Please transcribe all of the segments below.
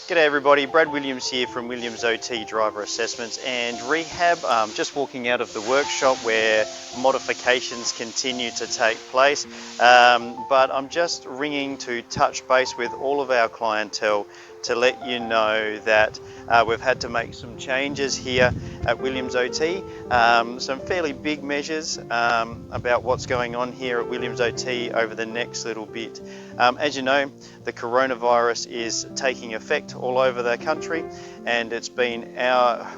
G'day everybody, Brad Williams here from Williams OT Driver Assessments and Rehab. Just walking out of the workshop where modifications continue to take place, but I'm just ringing to touch base with all of our clientele to let you know that we've had to make some changes here at Williams OT, some fairly big measures about what's going on here at Williams OT over the next little bit. As you know, the coronavirus is taking effect all over the country, and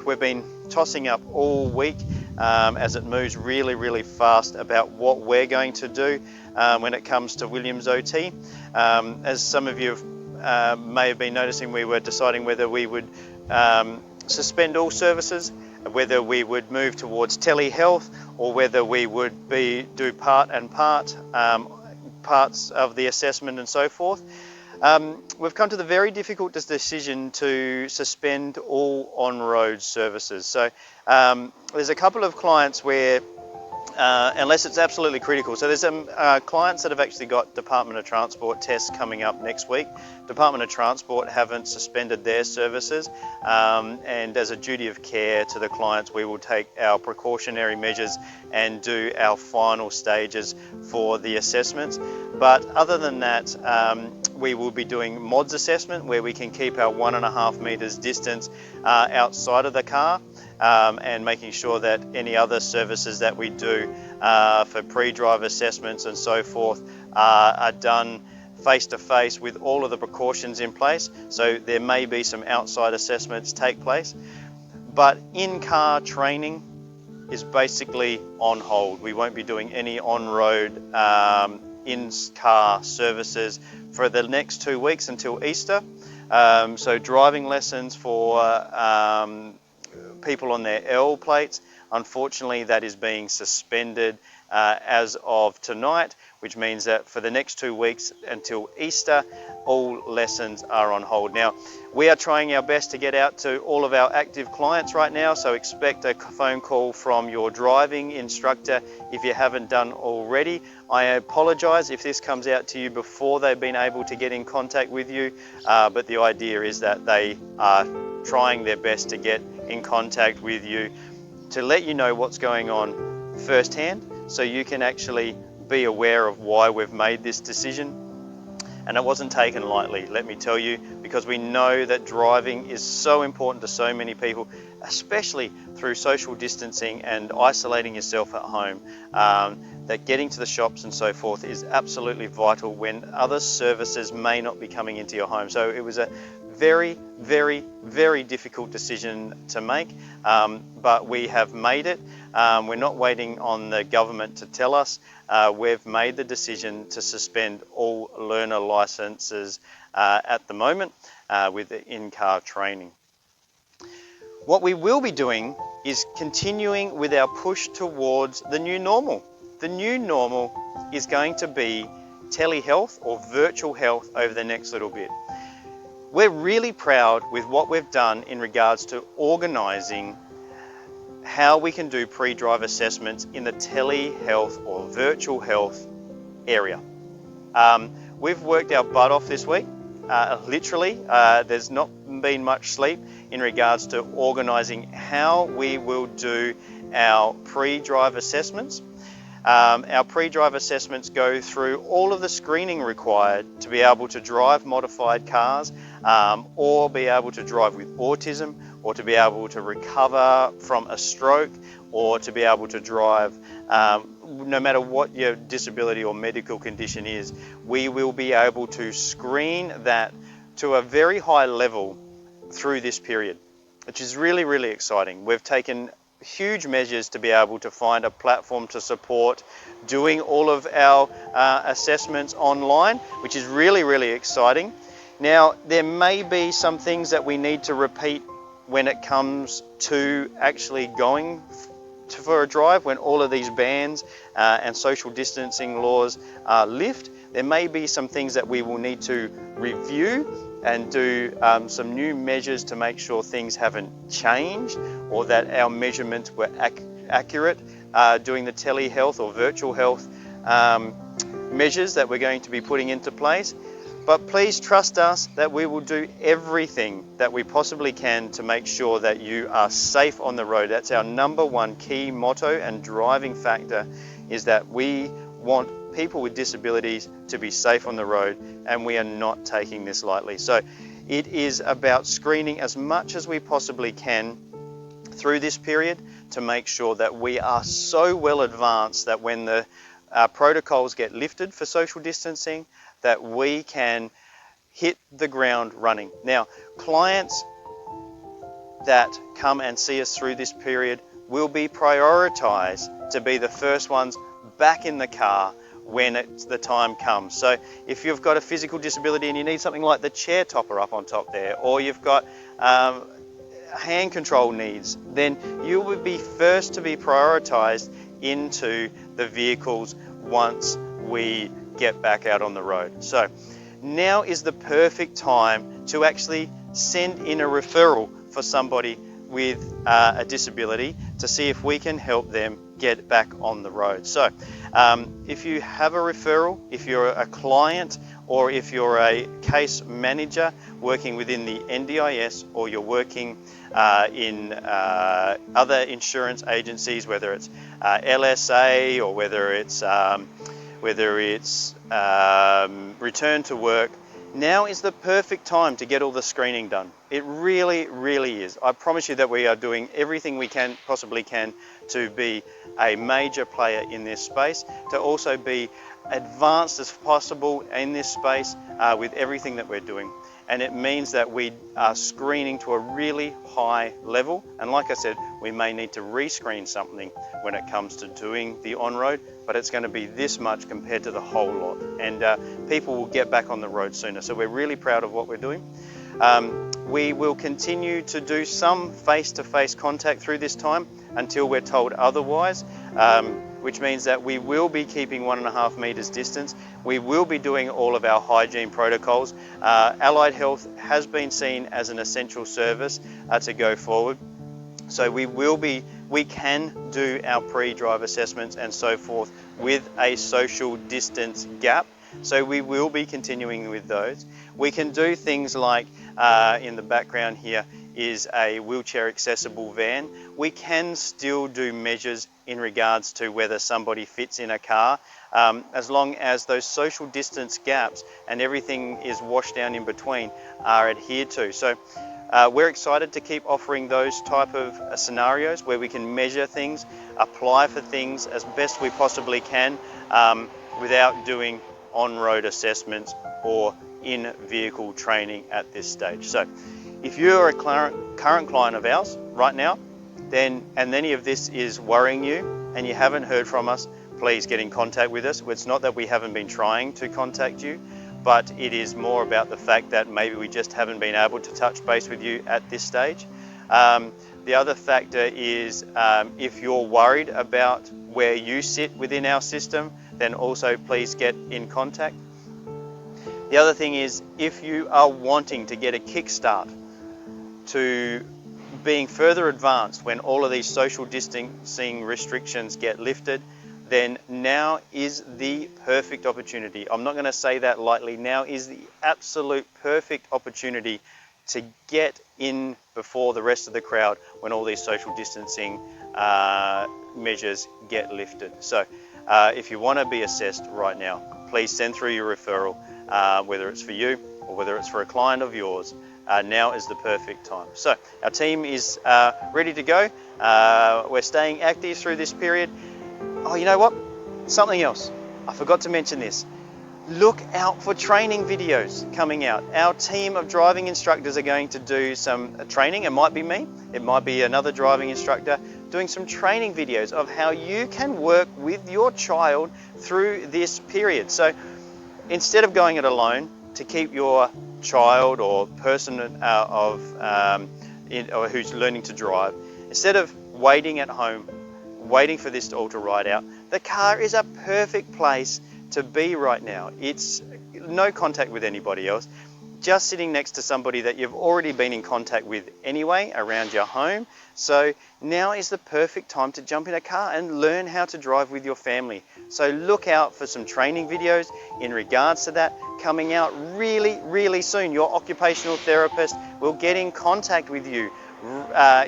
we've been tossing up all week as it moves really fast about what we're going to do when it comes to Williams OT. As some of you may have been noticing, we were deciding whether we would suspend all services, whether we would move towards telehealth, or whether we would do parts of the assessment and so forth. We've come to the very difficult decision to suspend all on-road services. So there's a couple of clients where unless it's absolutely critical. So there's some clients that have actually got Department of Transport tests coming up next week. Department of Transport haven't suspended their services, and as a duty of care to the clients, we will take our precautionary measures and do our final stages for the assessments. But other than that, we will be doing MODS assessment, where we can keep our 1.5 meters distance outside of the car, and making sure that any other services that we do for pre-drive assessments and so forth are done face-to-face with all of the precautions in place. So there may be some outside assessments take place, but in-car training is basically on hold. We won't be doing any on-road in-car services for the next 2 weeks until Easter. So driving lessons for people on their L plates, unfortunately that is being suspended as of tonight, which means that for the next 2 weeks until Easter, all lessons are on hold. Now, we are trying our best to get out to all of our active clients right now, so expect a phone call from your driving instructor if you haven't done already. I apologise if this comes out to you before they've been able to get in contact with you, but the idea is that they are trying their best to get in contact with you to let you know what's going on firsthand, so you can actually be aware of why we've made this decision. And it wasn't taken lightly, let me tell you, because we know that driving is so important to so many people, especially through social distancing and isolating yourself at home, that getting to the shops and so forth is absolutely vital when other services may not be coming into your home. So it was a very difficult decision to make, but we have made it. We're not waiting on the government to tell us. We've made the decision to suspend all learner licenses at the moment with the in-car training. What we will be doing is continuing with our push towards the new normal. The new normal is going to be telehealth or virtual health over the next little bit. We're really proud with what we've done in regards to organising how we can do pre-drive assessments in the telehealth or virtual health area. We've worked our butt off this week, literally. There's not been much sleep in regards to organising how we will do our pre-drive assessments. Our pre-drive assessments go through all of the screening required to be able to drive modified cars, or be able to drive with autism, or to be able to recover from a stroke, or to be able to drive no matter what your disability or medical condition is. We will be able to screen that to a very high level through this period, which is really exciting. We've taken huge measures to be able to find a platform to support doing all of our assessments online, which is really exciting. Now, there may be some things that we need to repeat when it comes to actually going for a drive, when all of these bans and social distancing laws lift. There may be some things that we will need to review and do some new measures to make sure things haven't changed, or that our measurements were accurate doing the telehealth or virtual health measures that we're going to be putting into place. But please trust us that we will do everything that we possibly can to make sure that you are safe on the road. That's our #1 key motto and driving factor, is that we want people with disabilities to be safe on the road, and we are not taking this lightly. So it is about screening as much as we possibly can through this period to make sure that we are so well advanced that when the protocols get lifted for social distancing, that we can hit the ground running. Now, clients that come and see us through this period will be prioritized to be the first ones back in the car when the time comes. So if you've got a physical disability and you need something like the chair topper up on top there, or you've got hand control needs, then you will be first to be prioritized into the vehicles once we get back out on the road. So now is the perfect time to actually send in a referral for somebody with a disability to see if we can help them get back on the road. So if you have a referral, if you're a client, or if you're a case manager working within the NDIS, or you're working in other insurance agencies, whether it's LSA or whether it's return to work, now is the perfect time to get all the screening done. It really, really is. I promise you that we are doing everything we possibly can to be a major player in this space, to also be advanced as possible in this space with everything that we're doing. And it means that we are screening to a really high level. And like I said, we may need to rescreen something when it comes to doing the on-road, but it's going to be this much compared to the whole lot. And people will get back on the road sooner. So we're really proud of what we're doing. We will continue to do some face-to-face contact through this time until we're told otherwise, which means that we will be keeping 1.5 meters distance. We will be doing all of our hygiene protocols. Allied Health has been seen as an essential service to go forward. So we can do our pre-drive assessments and so forth with a social distance gap. So we will be continuing with those. We can do things like, in the background here is a wheelchair accessible van. We can still do measures in regards to whether somebody fits in a car, as long as those social distance gaps and everything is washed down in between are adhered to. So we're excited to keep offering those type of scenarios where we can measure things, apply for things as best we possibly can, without doing on-road assessments or in-vehicle training at this stage. So if you're a current client of ours right now, then and any of this is worrying you and you haven't heard from us, please get in contact with us. It's not that we haven't been trying to contact you, but it is more about the fact that maybe we just haven't been able to touch base with you at this stage. The other factor is if you're worried about where you sit within our system, then also please get in contact. The other thing is, if you are wanting to get a kickstart to being further advanced when all of these social distancing restrictions get lifted, then now is the perfect opportunity. I'm not going to say that lightly. Now is the absolute perfect opportunity to get in before the rest of the crowd when all these social distancing measures get lifted. So if you want to be assessed right now, please send through your referral, whether it's for you or whether it's for a client of yours. Now is the perfect time. So our team is ready to go. We're staying active through this period. Oh, you know what? Something else. I forgot to mention this. Look out for training videos coming out. Our team of driving instructors are going to do some training. It might be me, it might be another driving instructor doing some training videos of how you can work with your child through this period. So instead of going it alone, to keep your child or person who's learning to drive, instead of waiting at home, waiting for this all to ride out, the car is a perfect place to be right now. It's no contact with anybody else. just sitting next to somebody that you've already been in contact with anyway around your home. So now is the perfect time to jump in a car and learn how to drive with your family. So look out for some training videos in regards to that coming out really soon. Your occupational therapist will get in contact with you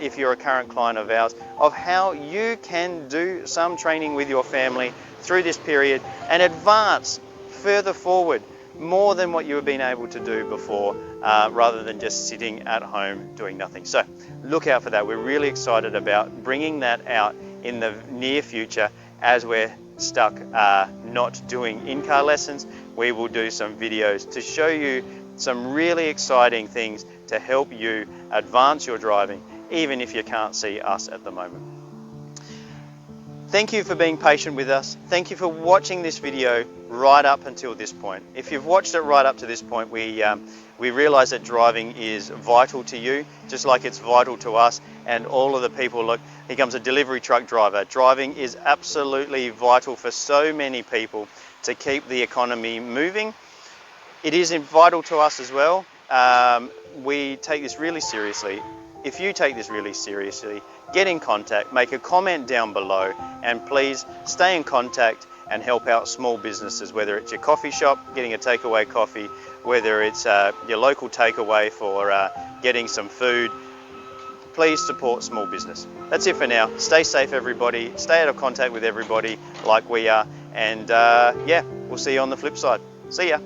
if you're a current client of ours, of how you can do some training with your family through this period and advance further forward more than what you have been able to do before, rather than just sitting at home doing nothing. So look out for that. We're really excited about bringing that out in the near future. As we're stuck not doing in-car lessons, we will do some videos to show you some really exciting things to help you advance your driving, even if you can't see us at the moment. Thank you for being patient with us. Thank you for watching this video right up until this point. If you've watched it right up to this point, we realize that driving is vital to you, just like it's vital to us and all of the people. Look, here comes a delivery truck driver. Driving is absolutely vital for so many people to keep the economy moving. It is vital to us as well. We take this really seriously. If you take this really seriously, get in contact, make a comment down below, and please stay in contact and help out small businesses, whether it's your coffee shop, getting a takeaway coffee, whether it's your local takeaway for getting some food. Please support small business. That's it for now. Stay safe, everybody. Stay out of contact with everybody like we are. And yeah, we'll see you on the flip side. See ya.